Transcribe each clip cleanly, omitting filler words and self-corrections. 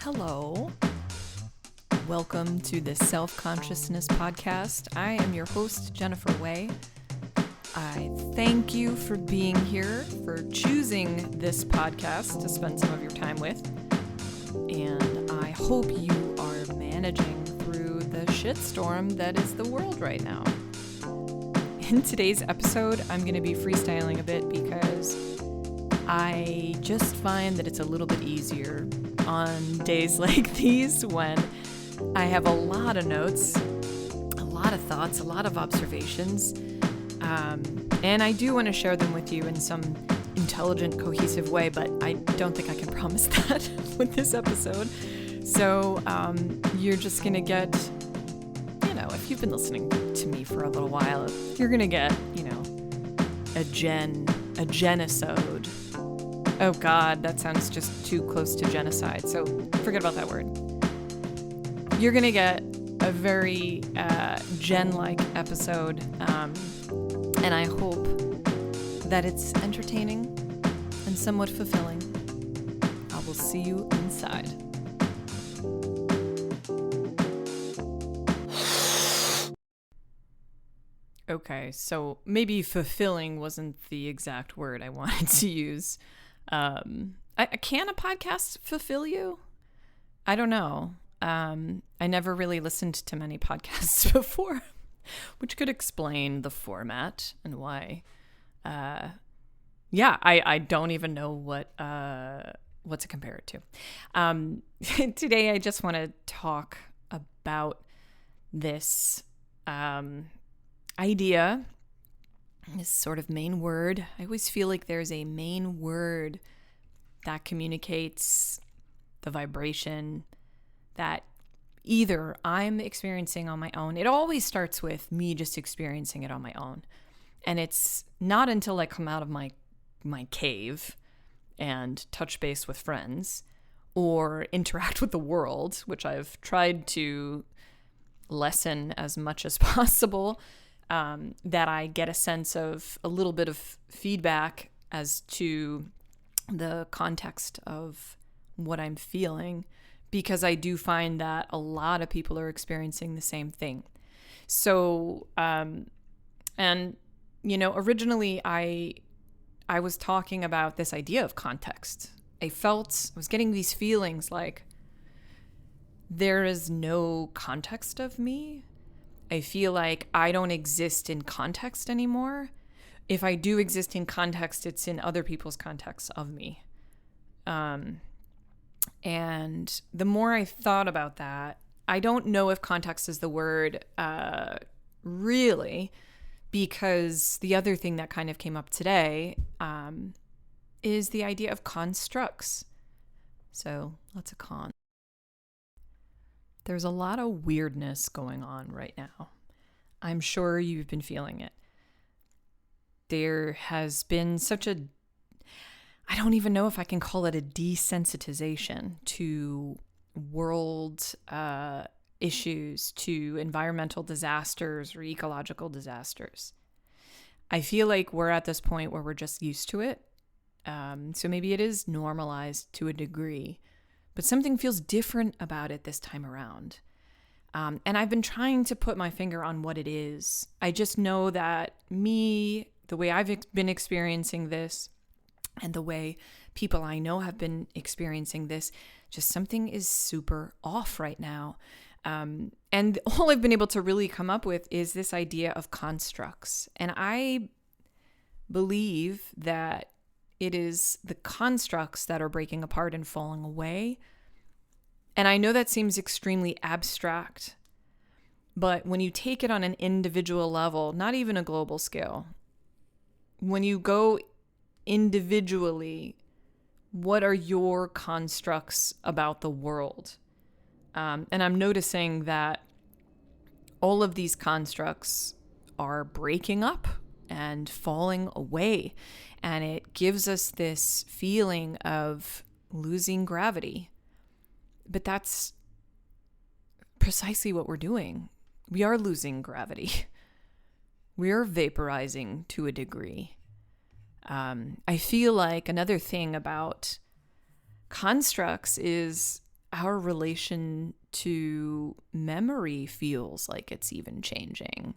Hello. Welcome to the Self-Consciousness Podcast. I am your host, Jennifer Way. I thank you for being here, for choosing this podcast to spend some of your time with. And I hope you are managing through the shitstorm that is the world right now. In today's episode, I'm going to be freestyling a bit because I just find that it's a little bit easier on days like these when I have a lot of notes, a lot of thoughts, a lot of observations, and I do want to share them with you in some intelligent, cohesive way, but I don't think I can promise that with this episode. So you're just going to get, if you've been listening to me for a little while, you're going to get, a genisode. Oh God, that sounds just too close to genocide, so forget about that word. You're going to get a very Gen-like episode, and I hope that it's entertaining and somewhat fulfilling. I will see you inside. Okay, so maybe fulfilling wasn't the exact word I wanted to use. Can a podcast fulfill you? I don't know. I never really listened to many podcasts before, which could explain the format and why. I don't even know what to compare it to. Today, I just want to talk about this idea, this sort of main word. I always feel like there's a main word that communicates the vibration that either I'm experiencing on my own. It always starts with me just experiencing it on my own. And it's not until I come out of my cave and touch base with friends or interact with the world, which I've tried to lessen as much as possible, that I get a sense of a little bit of feedback as to the context of what I'm feeling, because I do find that a lot of people are experiencing the same thing. So, originally I was talking about this idea of context. I was getting these feelings like there is no context of me. I feel like I don't exist in context anymore. If I do exist in context, it's in other people's context of me. And the more I thought about that, I don't know if context is the word really, because the other thing that kind of came up today is the idea of constructs. So lots of con. There's a lot of weirdness going on right now. I'm sure you've been feeling it. There has been I don't even know if I can call it a desensitization to world issues, to environmental disasters or ecological disasters. I feel like we're at this point where we're just used to it. So maybe it is normalized to a degree, but something feels different about it this time around. And I've been trying to put my finger on what it is. I just know that the way I've been experiencing this and the way people I know have been experiencing this, just something is super off right now. And all I've been able to really come up with is this idea of constructs. And I believe that it is the constructs that are breaking apart and falling away. And I know that seems extremely abstract, but when you take it on an individual level, not even a global scale, when you go individually, what are your constructs about the world? And I'm noticing that all of these constructs are breaking up and falling away. And it gives us this feeling of losing gravity. But that's precisely what we're doing. We are losing gravity. We are vaporizing to a degree. I feel like another thing about constructs is our relation to memory feels like it's even changing.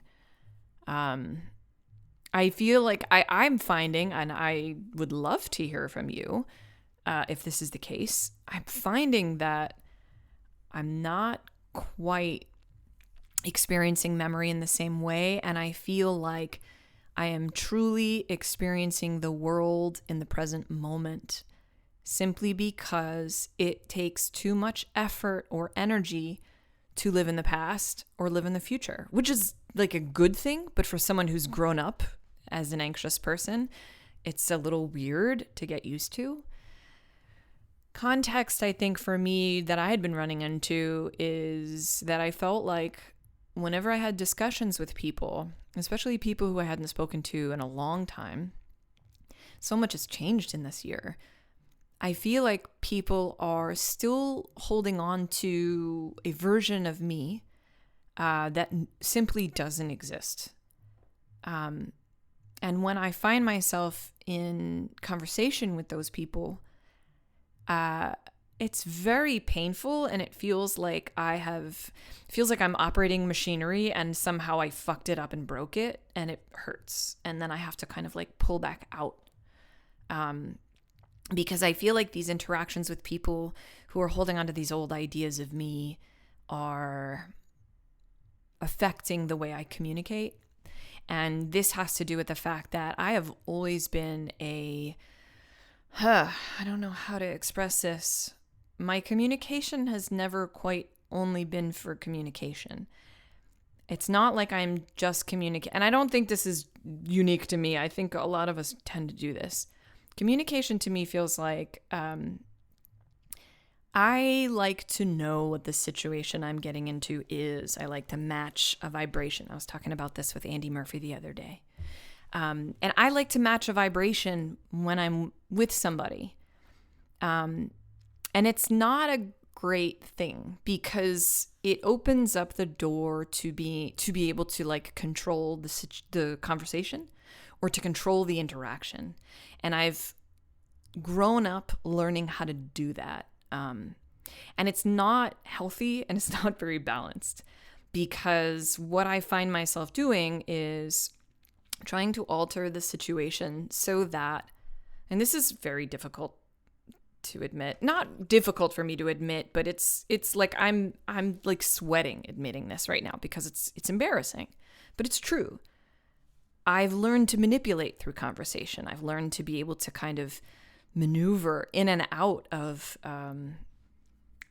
I feel like I'm finding, and I would love to hear from you if this is the case, I'm finding that I'm not quite experiencing memory in the same way, and I feel like I am truly experiencing the world in the present moment simply because it takes too much effort or energy to live in the past or live in the future, which is like a good thing, but for someone who's grown up as an anxious person, it's a little weird to get used to. Context, I think, for me that I had been running into is that I felt like whenever I had discussions with people, especially people who I hadn't spoken to in a long time, so much has changed in this year. I feel like people are still holding on to a version of me that simply doesn't exist. And when I find myself in conversation with those people, it's very painful, and it feels like I'm operating machinery and somehow I fucked it up and broke it, and it hurts. And then I have to kind of like pull back out. Because I feel like these interactions with people who are holding on to these old ideas of me are affecting the way I communicate. And this has to do with the fact that I have always been I don't know how to express this. My communication has never quite only been for communication. It's not like I'm just communicating. And I don't think this is unique to me. I think a lot of us tend to do this. Communication to me feels like I like to know what the situation I'm getting into is. I like to match a vibration. I was talking about this with Andy Murphy the other day. And I like to match a vibration when I'm with somebody. And it's not a great thing because it opens up the door to be able to like control the conversation or to control the interaction. And I've grown up learning how to do that. And it's not healthy and it's not very balanced because what I find myself doing is trying to alter the situation so that, and this is very difficult to admit, not difficult for me to admit, but it's like I'm like sweating admitting this right now because it's embarrassing, but it's true. I've learned to manipulate through conversation. I've learned to be able to kind of maneuver in and out of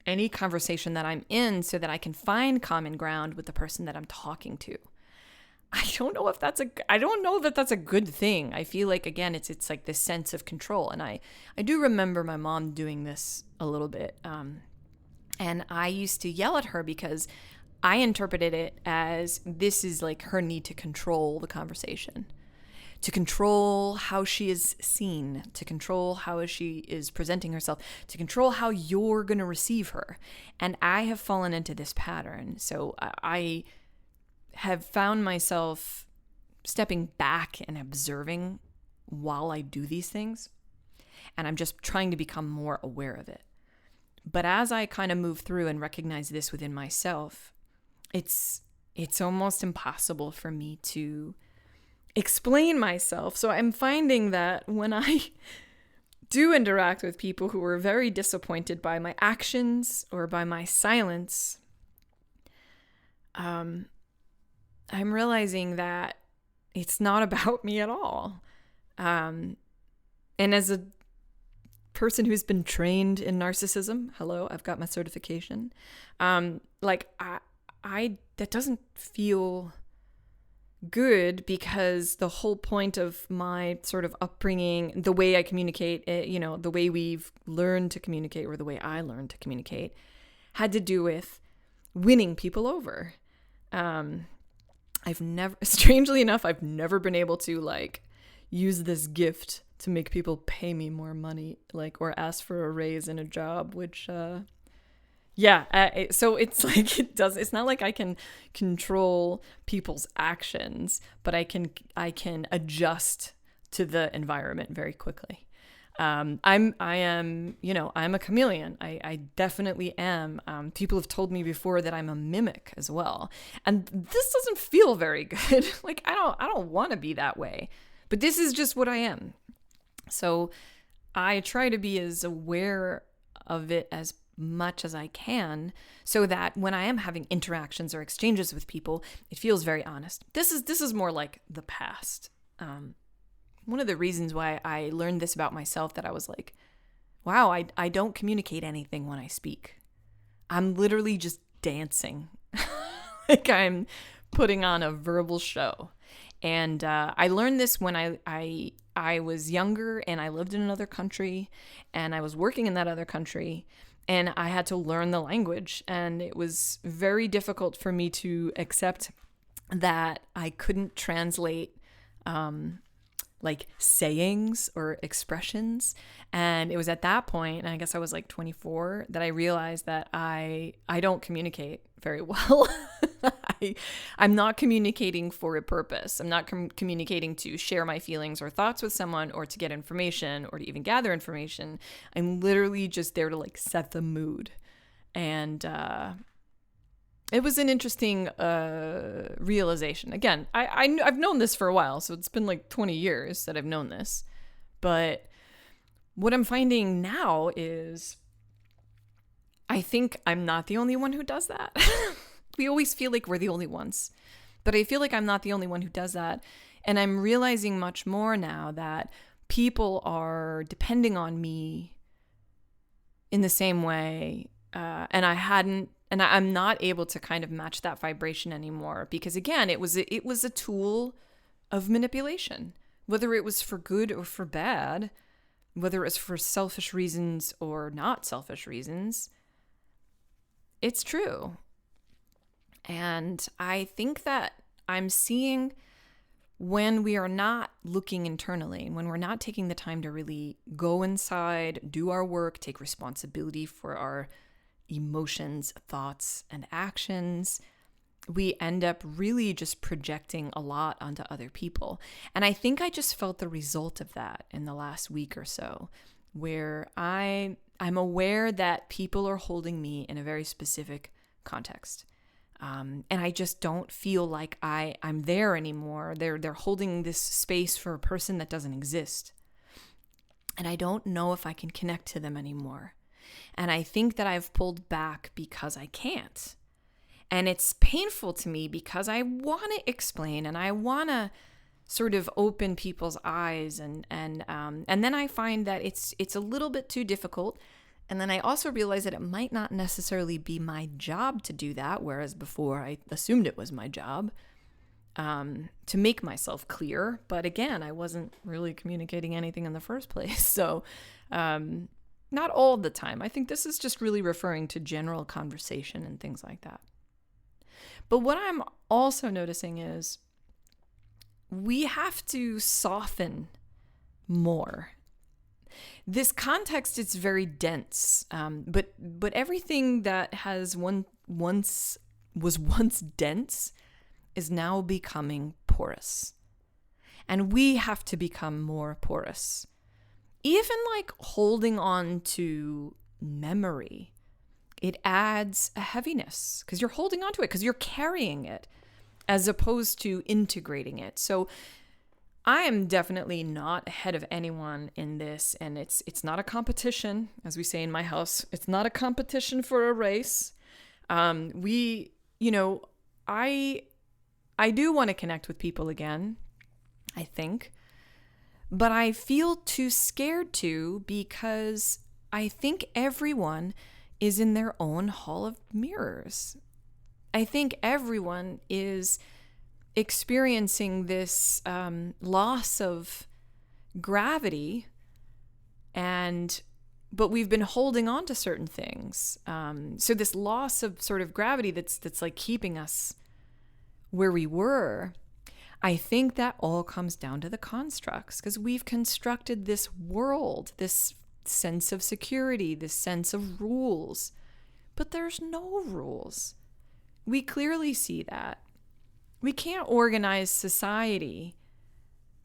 any conversation that I'm in so that I can find common ground with the person that I'm talking to. I don't know that that's a good thing. I feel like, again, it's like this sense of control. And I do remember my mom doing this a little bit. And I used to yell at her because I interpreted it as this is like her need to control the conversation, to control how she is seen, to control how she is presenting herself, to control how you're going to receive her. And I have fallen into this pattern. So I have found myself stepping back and observing while I do these things. And I'm just trying to become more aware of it. But as I kind of move through and recognize this within myself, it's almost impossible for me to explain myself. So I'm finding that when I do interact with people who are very disappointed by my actions or by my silence, I'm realizing that it's not about me at all. And as a person who's been trained in narcissism, hello, I've got my certification. That doesn't feel good because the whole point of my sort of upbringing, the way I communicate, the way we've learned to communicate or the way I learned to communicate had to do with winning people over. Strangely enough, I've never been able to like use this gift to make people pay me more money, like, or ask for a raise in a job, which, so it's like, it's not like I can control people's actions, but I can adjust to the environment very quickly. I'm a chameleon. I definitely am. People have told me before that I'm a mimic as well. And this doesn't feel very good. Like, I don't want to be that way, but this is just what I am. So I try to be as aware of it as much as I can so that when I am having interactions or exchanges with people, it feels very honest. This is more like the past. One of the reasons why I learned this about myself, that I was like, wow, I don't communicate anything when I speak. I'm literally just dancing. Like I'm putting on a verbal show. And I learned this when I was younger and I lived in another country and I was working in that other country and I had to learn the language. And it was very difficult for me to accept that I couldn't translate like sayings or expressions. And it was at that point, and I guess I was like 24, that I realized that I don't communicate very well. I'm not communicating for a purpose. I'm not communicating to share my feelings or thoughts with someone or to get information or to even gather information. I'm literally just there to like set the mood. And it was an interesting realization. Again, I've known this for a while, so it's been like 20 years that I've known this. But what I'm finding now is I think I'm not the only one who does that. We always feel like we're the only ones. But I feel like I'm not the only one who does that. And I'm realizing much more now that people are depending on me in the same way. And I'm not able to kind of match that vibration anymore because, again, it was a tool of manipulation, whether it was for good or for bad, whether it was for selfish reasons or not selfish reasons. It's true. And I think that I'm seeing when we are not looking internally, when we're not taking the time to really go inside, do our work, take responsibility for our emotions, thoughts, and actions, we end up really just projecting a lot onto other people. And I think I just felt the result of that in the last week or so, where I'm aware that people are holding me in a very specific context. And I just don't feel like I'm there anymore. They're holding this space for a person that doesn't exist. And I don't know if I can connect to them anymore. And I think that I've pulled back because I can't. And it's painful to me because I want to explain and I want to sort of open people's eyes. And then I find that it's a little bit too difficult. And then I also realize that it might not necessarily be my job to do that, whereas before I assumed it was my job to make myself clear. But again, I wasn't really communicating anything in the first place. So not all the time. I think this is just really referring to general conversation and things like that. But what I'm also noticing is we have to soften more. This context is very dense, but everything that was once dense is now becoming porous. And we have to become more porous. Even like holding on to memory, it adds a heaviness because you're holding on to it, because you're carrying it as opposed to integrating it. So I am definitely not ahead of anyone in this, and it's not a competition, as we say in my house. It's not a competition for a race. I do want to connect with people again, I think, but I feel too scared to because I think everyone is in their own hall of mirrors. I think everyone is experiencing this loss of gravity, but we've been holding on to certain things. So this loss of sort of gravity that's like keeping us where we were, I think that all comes down to the constructs, because we've constructed this world, this sense of security, this sense of rules, but there's no rules. We clearly see that. We can't organize society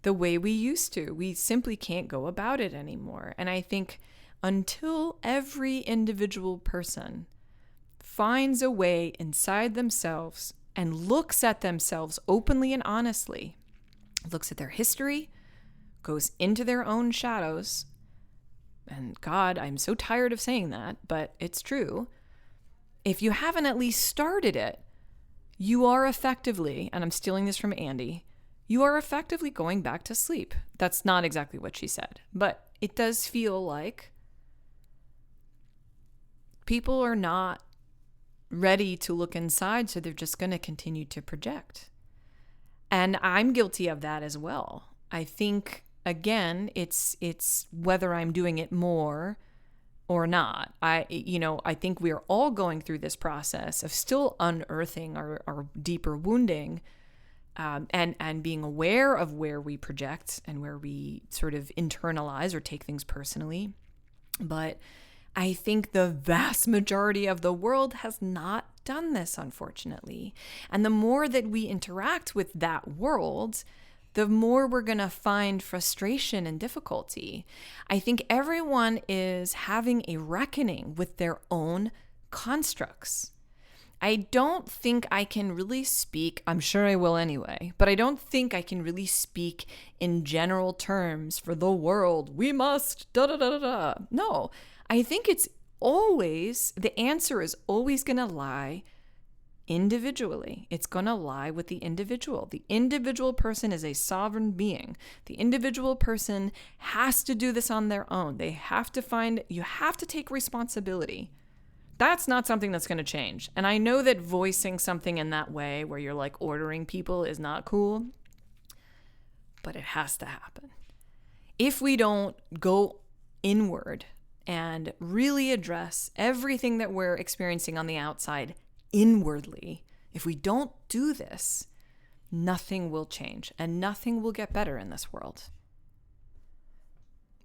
the way we used to. We simply can't go about it anymore. And I think until every individual person finds a way inside themselves and looks at themselves openly and honestly, looks at their history, goes into their own shadows, and God, I'm so tired of saying that, but it's true. If you haven't at least started it, you are effectively, and I'm stealing this from Andy, you are effectively going back to sleep. That's not exactly what she said, but it does feel like people are not ready to look inside, so they're just going to continue to project. And I'm guilty of that as well. I think, again, it's whether I'm doing it more or not. I think we're all going through this process of still unearthing our deeper wounding, and being aware of where we project and where we sort of internalize or take things personally. But I think the vast majority of the world has not done this, unfortunately. And the more that we interact with that world, the more we're going to find frustration and difficulty. I think everyone is having a reckoning with their own constructs. I don't think I can really speak, I'm sure I will anyway, but I don't think I can really speak in general terms for the world. We must, da-da-da-da-da. No, I think it's always, the answer is always going to lie individually. It's going to lie with the individual. The individual person is a sovereign being. The individual person has to do this on their own. You have to take responsibility. That's not something that's going to change. And I know that voicing something in that way where you're like ordering people is not cool, but it has to happen. If we don't go inward and really address everything that we're experiencing on the outside inwardly, if we don't do this, nothing will change and nothing will get better in this world.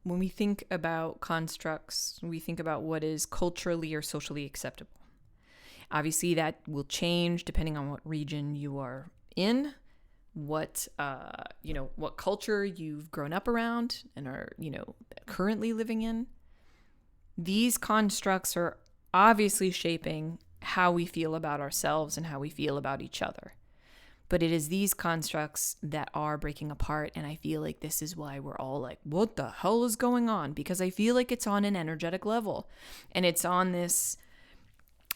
When we think about constructs, we think about what is culturally or socially acceptable. Obviously, that will change depending on what region you are in, what culture you've grown up around and are, currently living in. These constructs are obviously shaping how we feel about ourselves and how we feel about each other. But it is these constructs that are breaking apart, and I feel like this is why we're all like, what the hell is going on? Because I feel like it's on an energetic level, and it's on this,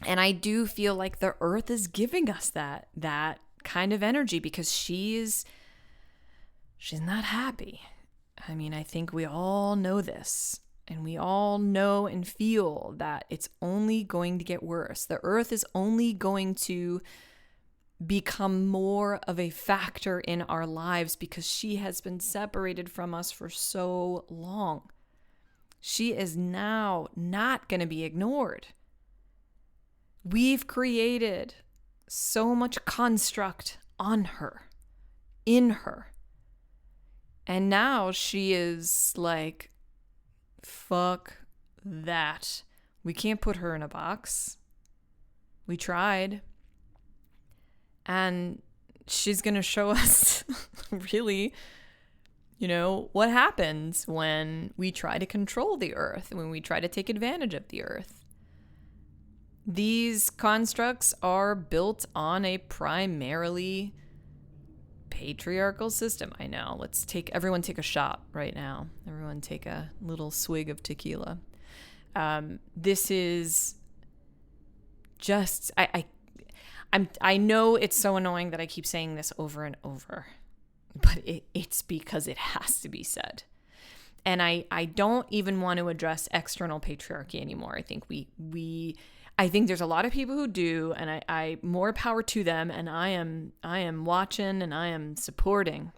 and I do feel like the earth is giving us that kind of energy because she's not happy. I mean, I think we all know this, and we all know and feel that it's only going to get worse. The earth is only going to become more of a factor in our lives because she has been separated from us for so long. She is now not going to be ignored. We've created so much construct on her, in her. And now she is like, fuck that. We can't put her in a box. We tried. And she's going to show us really, what happens when we try to control the earth, when we try to take advantage of the earth. These constructs are built on a primarily patriarchal system. I know. Everyone take a shot right now. Everyone take a little swig of tequila. This is just, I know it's so annoying that I keep saying this over and over, but it's because it has to be said. And I don't even want to address external patriarchy anymore. I think I think there's a lot of people who do, and I more power to them, and I am watching and I am supporting.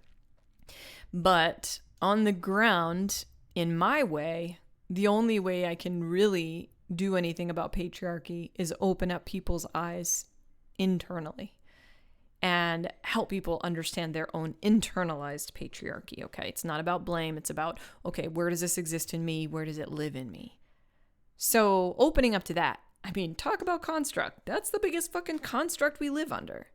But on the ground, in my way, the only way I can really do anything about patriarchy is open up people's eyes internally and help people understand their own internalized patriarchy. Okay, it's not about blame. It's about, okay, where does this exist in me? Where does it live in me? So opening up to that. I mean, talk about construct. That's the biggest fucking construct we live under.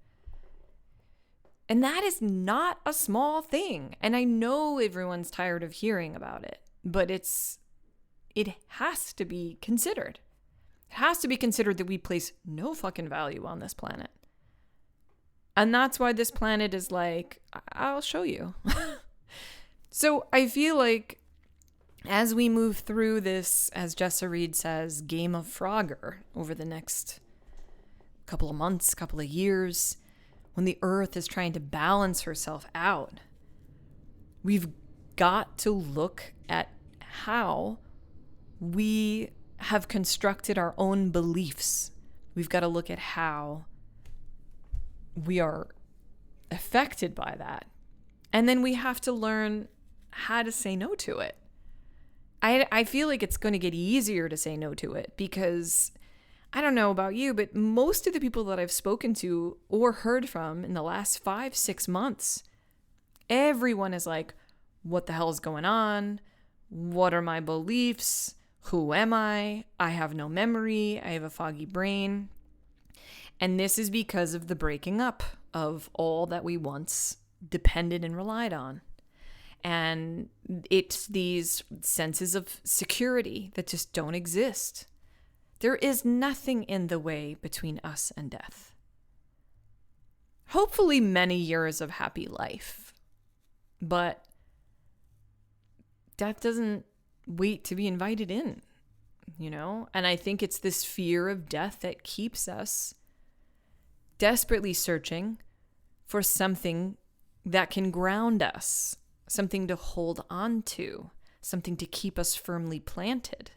And that is not a small thing. And I know everyone's tired of hearing about it, but it has to be considered. It has to be considered that we place no fucking value on this planet. And that's why this planet is like, I'll show you. So I feel like as we move through this, as Jessa Reed says, game of Frogger over the next couple of months, couple of years, when the earth is trying to balance herself out, we've got to look at how we have constructed our own beliefs. We've got to look at how we are affected by that. And then we have to learn how to say no to it. I feel like it's going to get easier to say no to it because I don't know about you, but most of the people that I've spoken to or heard from in the last 5-6 months, everyone is like, what the hell is going on? What are my beliefs? Who am I? I have no memory. I have a foggy brain. And this is because of the breaking up of all that we once depended and relied on. And it's these senses of security that just don't exist. There is nothing in the way between us and death. Hopefully many years of happy life. But death doesn't wait to be invited in, you know? And I think it's this fear of death that keeps us desperately searching for something that can ground us, something to hold on to, something to keep us firmly planted.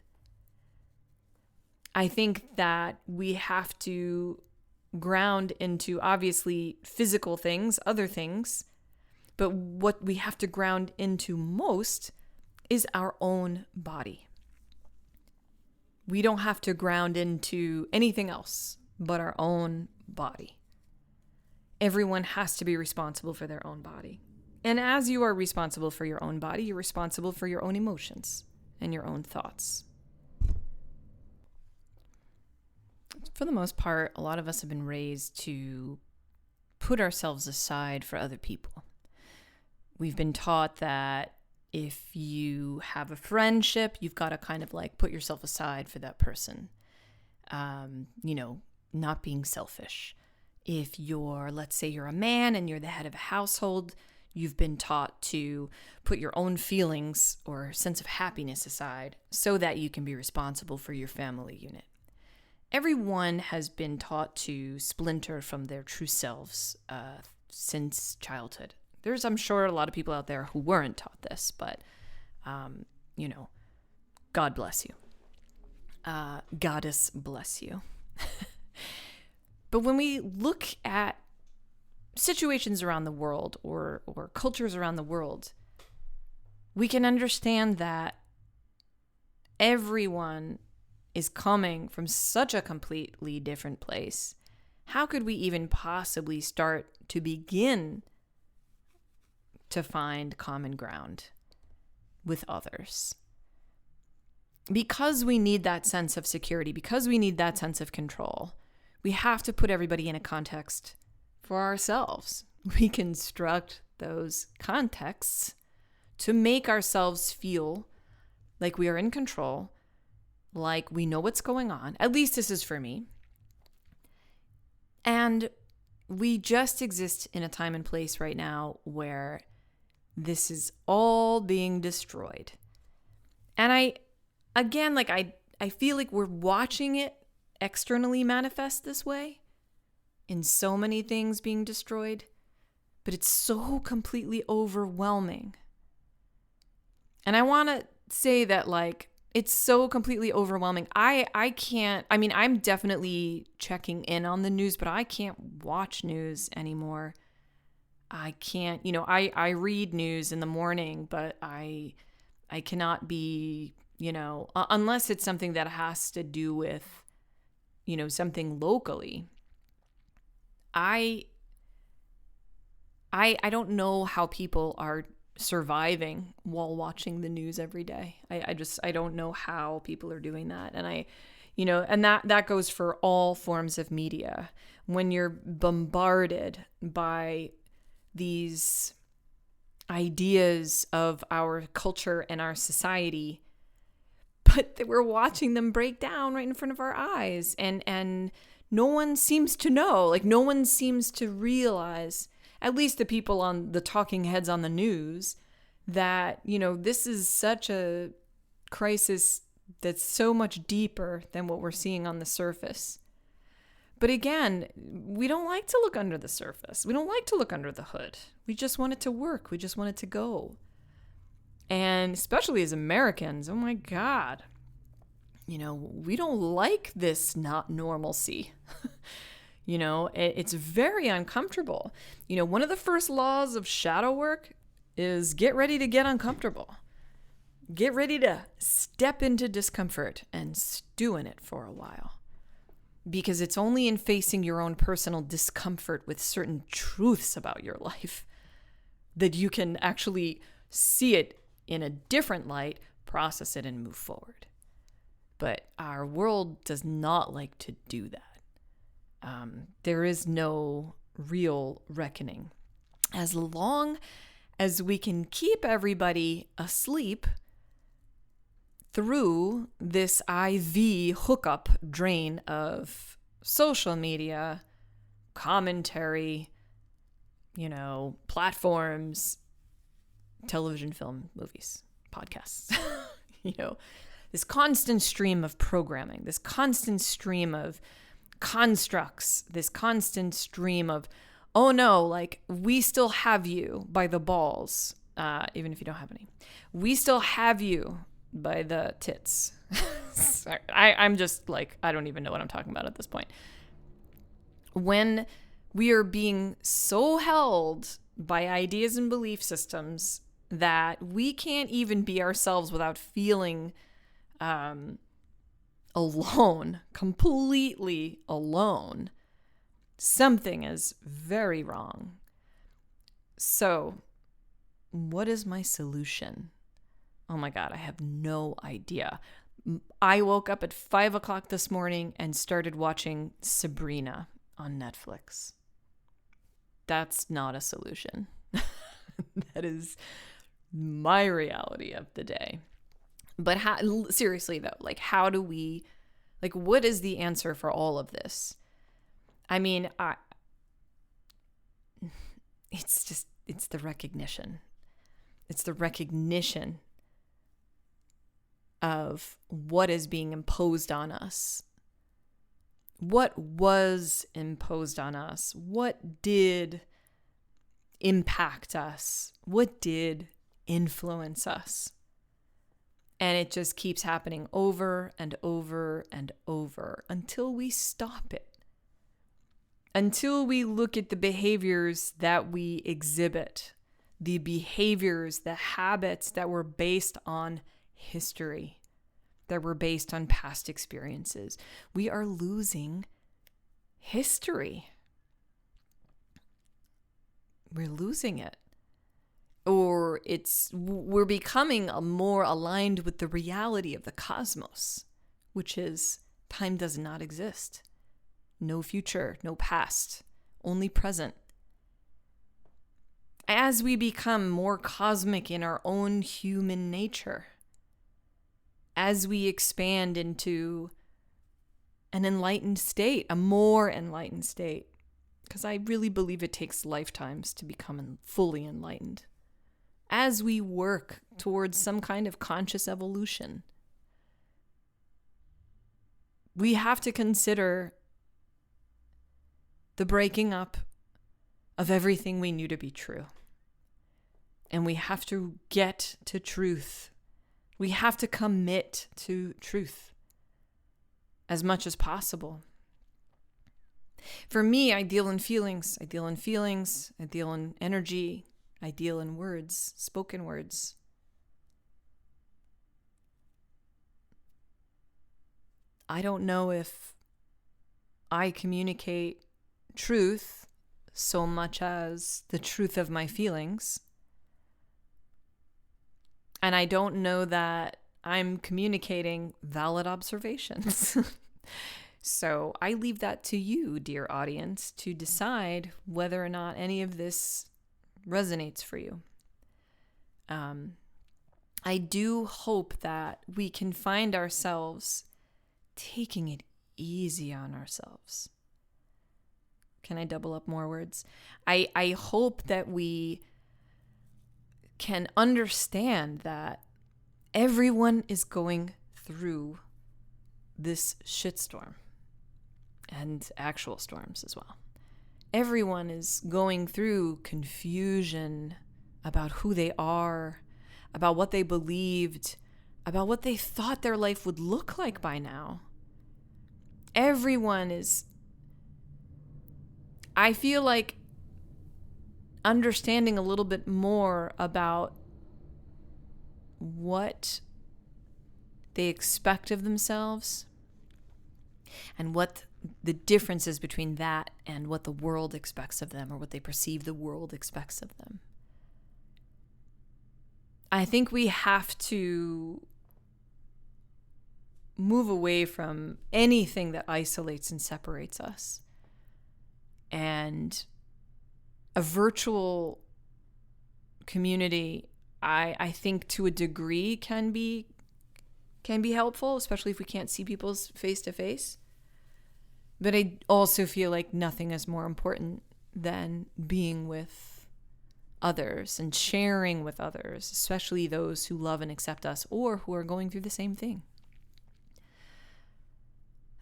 I think that we have to ground into obviously physical things, other things, but what we have to ground into most is our own body. We don't have to ground into anything else but our own body. Everyone has to be responsible for their own body. And as you are responsible for your own body, you're responsible for your own emotions and your own thoughts. For the most part, a lot of us have been raised to put ourselves aside for other people. We've been taught that if you have a friendship, you've got to kind of like put yourself aside for that person. Not being selfish. If let's say you're a man and you're the head of a household, you've been taught to put your own feelings or sense of happiness aside so that you can be responsible for your family unit. Everyone has been taught to splinter from their true selves since childhood. There's, I'm sure, a lot of people out there who weren't taught this, but, God bless you. Goddess bless you. But when we look at situations around the world or cultures around the world, we can understand that everyone is coming from such a completely different place. How could we even possibly start to begin to find common ground with others? Because we need that sense of security, because we need that sense of control, we have to put everybody in a context for ourselves. We construct those contexts to make ourselves feel like we are in control, like we know what's going on. At least this is for me. And we just exist in a time and place right now where this is all being destroyed. And I feel like we're watching it externally manifest this way in so many things being destroyed, but it's so completely overwhelming. And I want to say that it's so completely overwhelming. I'm definitely checking in on the news, but I can't watch news anymore. I can't, I read news in the morning, but I cannot be, unless it's something that has to do with, something locally. I don't know how people are surviving while watching the news every day. I don't know how people are doing that. And and that goes for all forms of media. When you're bombarded by these ideas of our culture and our society, but that we're watching them break down right in front of our eyes. And no one seems to know, like no one seems to realize, at least the people on the talking heads on the news, that, this is such a crisis that's so much deeper than what we're seeing on the surface. But again, we don't like to look under the surface. We don't like to look under the hood. We just want it to work. We just want it to go. And especially as Americans, oh my God, we don't like this not normalcy. It's very uncomfortable. One of the first laws of shadow work is get ready to get uncomfortable. Get ready to step into discomfort and stew in it for a while. Because it's only in facing your own personal discomfort with certain truths about your life that you can actually see it in a different light, process it, and move forward. But our world does not like to do that. There is no real reckoning. As long as we can keep everybody asleep through this IV hookup drain of social media, commentary, platforms, television, film, movies, podcasts, this constant stream of programming, this constant stream of constructs, this constant stream of, oh no, like we still have you by the balls, even if you don't have any. We still have you by the tits. Sorry, I'm just like, I don't even know what I'm talking about at this point. When we are being so held by ideas and belief systems that we can't even be ourselves without feeling alone, completely alone, something is very wrong. So, what is my solution? Oh my God, I have no idea. I woke up at 5 o'clock this morning and started watching Sabrina on Netflix. That's not a solution. That is my reality of the day. But seriously though, how do we, what is the answer for all of this? I mean, it's the recognition. It's the recognition of what is being imposed on us. What was imposed on us? What did impact us? What did influence us? And it just keeps happening over and over and over until we stop it. Until we look at the behaviors that we exhibit, the behaviors, the habits that were based on history, that were based on past experiences. We are losing history. We're losing it. Or we're becoming more aligned with the reality of the cosmos, which is time does not exist. No future, no past, only present. As we become more cosmic in our own human nature, as we expand into an enlightened state, a more enlightened state, because I really believe it takes lifetimes to become fully enlightened. As we work towards some kind of conscious evolution, we have to consider the breaking up of everything we knew to be true. And we have to get to truth. We have to commit to truth as much as possible. For me, I deal in feelings. I deal in energy. I deal in words, spoken words. I don't know if I communicate truth so much as the truth of my feelings. And I don't know that I'm communicating valid observations. So I leave that to you, dear audience, to decide whether or not any of this resonates for you. I do hope that we can find ourselves taking it easy on ourselves. Can I double up more words? I hope that we can understand that everyone is going through this shitstorm and actual storms as well. Everyone is going through confusion about who they are, about what they believed, about what they thought their life would look like by now. Everyone is, I feel like, understanding a little bit more about what they expect of themselves and what the difference is between that and what the world expects of them, or what they perceive the world expects of them. I think we have to move away from anything that isolates and separates us. And a virtual community, I think to a degree can be helpful, especially if we can't see people's face to face. But I also feel like nothing is more important than being with others and sharing with others, especially those who love and accept us or who are going through the same thing.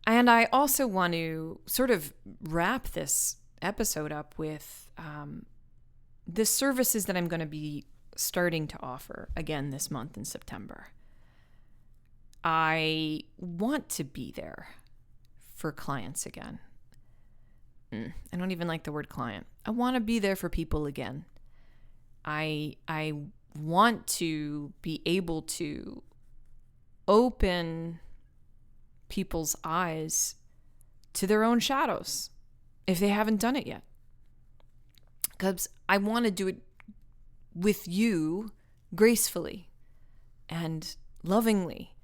And I also want to sort of wrap this episode up with the services that I'm going to be starting to offer again this month in September. I want to be there for clients again. I don't even like the word client. I want to be there for people again. I want to be able to open people's eyes to their own shadows if they haven't done it yet. Because I want to do it with you gracefully and lovingly,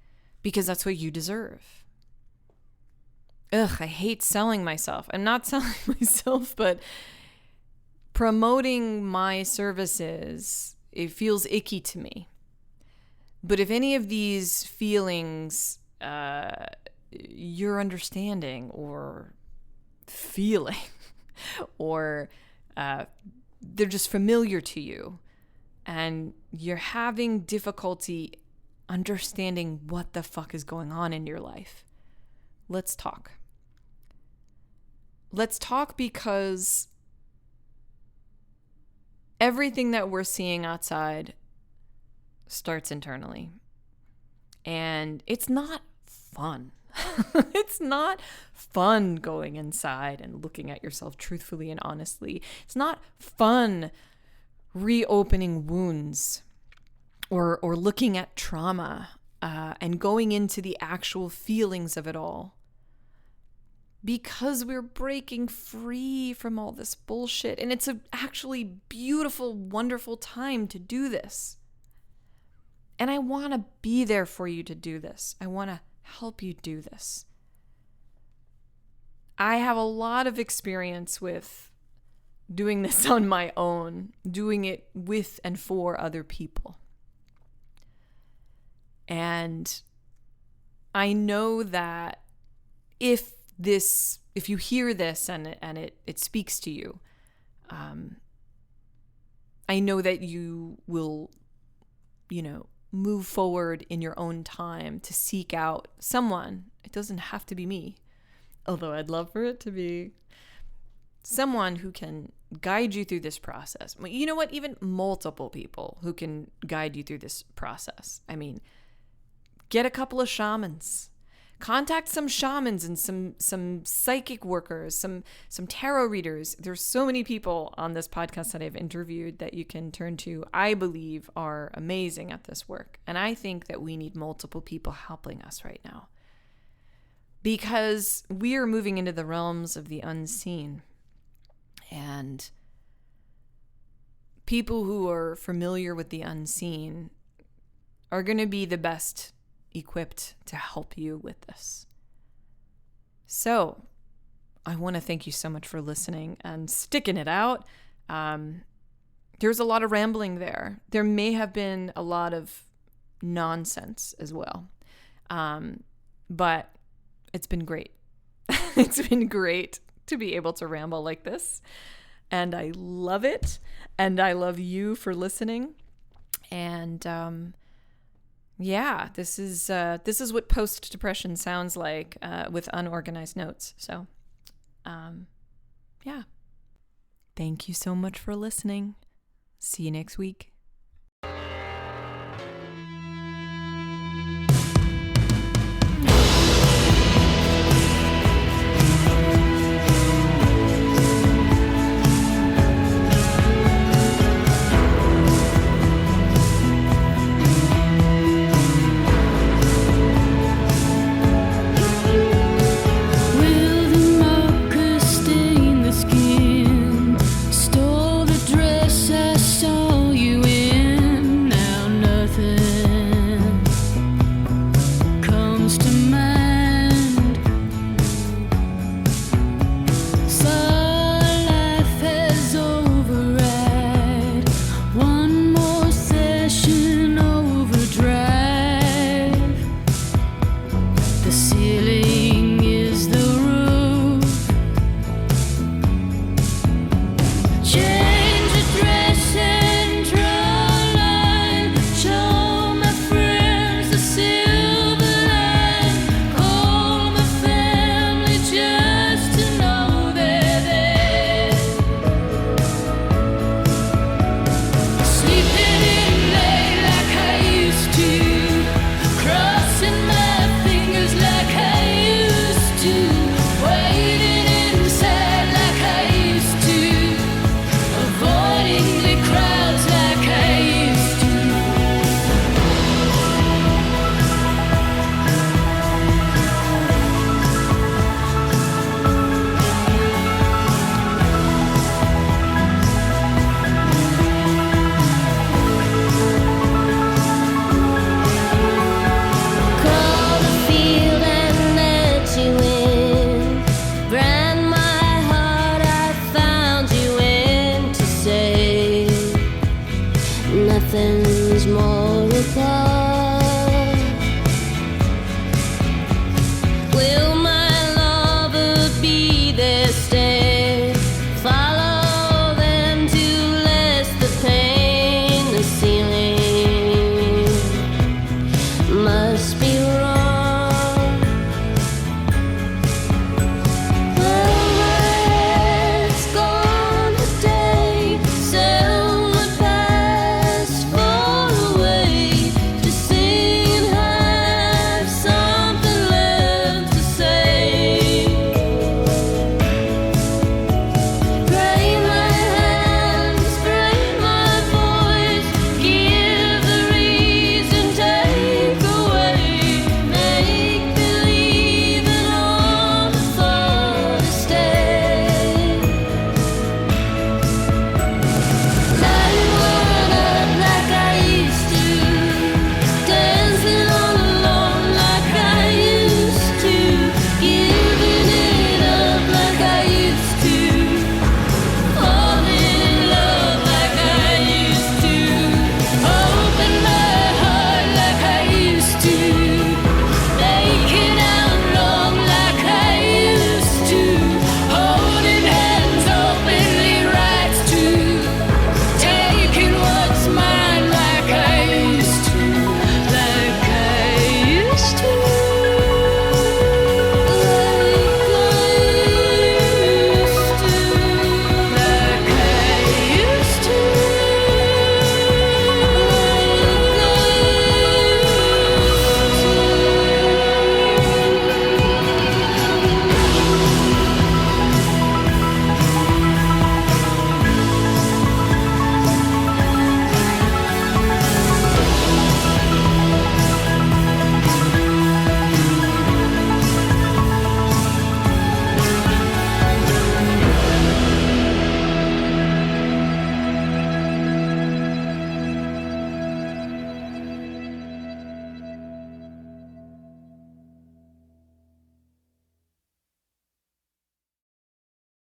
because that's what you deserve. I hate selling myself. I'm not selling myself, but promoting my services, it feels icky to me. But if any of these feelings you're understanding or feeling, or they're just familiar to you, and you're having difficulty understanding what the fuck is going on in your life, let's talk. Let's talk, because everything that we're seeing outside starts internally. And it's not fun. It's not fun going inside and looking at yourself truthfully and honestly. It's not fun reopening wounds or looking at trauma and going into the actual feelings of it all. Because we're breaking free from all this bullshit. And it's a actually beautiful, wonderful time to do this. And I want to be there for you to do this. I want to help you do this. I have a lot of experience with doing this on my own, doing it with and for other people. And I know that if you hear this and it speaks to you, I know that you will, move forward in your own time to seek out someone. It doesn't have to be me, although I'd love for it to be someone who can guide you through this process. You know what? Even multiple people who can guide you through this process. I mean, get a couple of shamans. Contact some shamans and some psychic workers, some tarot readers. There's so many people on this podcast that I've interviewed that you can turn to, I believe are amazing at this work. And I think that we need multiple people helping us right now, because we are moving into the realms of the unseen. And people who are familiar with the unseen are going to be the best equipped to help you with this. So I want to thank you so much for listening and sticking it out. There's a lot of rambling there. There may have been a lot of nonsense as well. But it's been great. It's been great to be able to ramble like this. And I love it. And I love you for listening. And yeah, this is what post-depression sounds like with unorganized notes. So yeah. Thank you so much for listening. See you next week.